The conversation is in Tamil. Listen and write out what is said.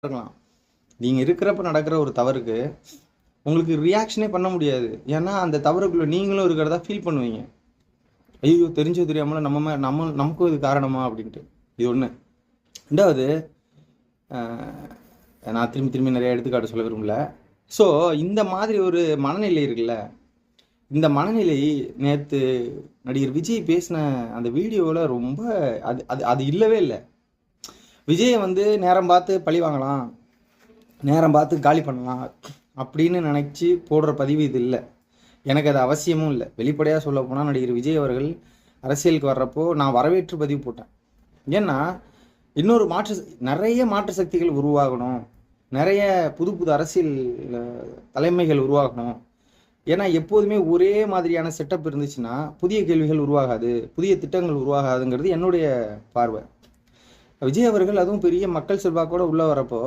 இருக்கலாம். நீங்க இருக்கிறப்ப நடக்கிற ஒரு தவறுக்கு உங்களுக்கு ரியாக்ஷனே பண்ண முடியாது. ஏன்னா அந்த தவறுக்குள்ள நீங்களும் இருக்கிறதா ஃபீல் பண்ணுவீங்க. ஐயோ, தெரிஞ்சோ தெரியாமல நமக்கும் இது காரணமா அப்படின்ட்டு. இது ஒண்ணு. 2வது, நான் திரும்பி திரும்பி நிறைய எடுத்துக்காட்டு சொல்ல விரும்பல. ஸோ இந்த மாதிரி ஒரு மனநிலை இருக்குல்ல, இந்த மனநிலை நேத்து நடிகர் விஜய் பேசின அந்த வீடியோவில் ரொம்ப அது அது அது இல்லவே இல்லை. விஜயை நேரம் பார்த்து பழி வாங்கலாம், நேரம் பார்த்து காலி பண்ணலாம் அப்படின்னு நினச்சி போடுற பதிவு இது இல்லை. எனக்கு அது அவசியமும் இல்லை. வெளிப்படையாக சொல்ல போனால் நடிகர் விஜய் அவர்கள் அரசியலுக்கு வர்றப்போ நான் வரவேற்று பதிவு போட்டேன். ஏன்னா இன்னொரு நிறைய மாற்று சக்திகள் உருவாகணும், நிறைய புது புது அரசியல் தலைமைகள் உருவாகணும். ஏன்னா எப்போதுமே ஒரே மாதிரியான செட்டப் இருந்துச்சுன்னா புதிய கேள்விகள் உருவாகாது, புதிய திட்டங்கள் உருவாகாதுங்கிறது என்னுடைய பார்வை. விஜய் அவர்கள் அதுவும் பெரிய மக்கள் செல்வாக்கோட உள்ள வரப்போ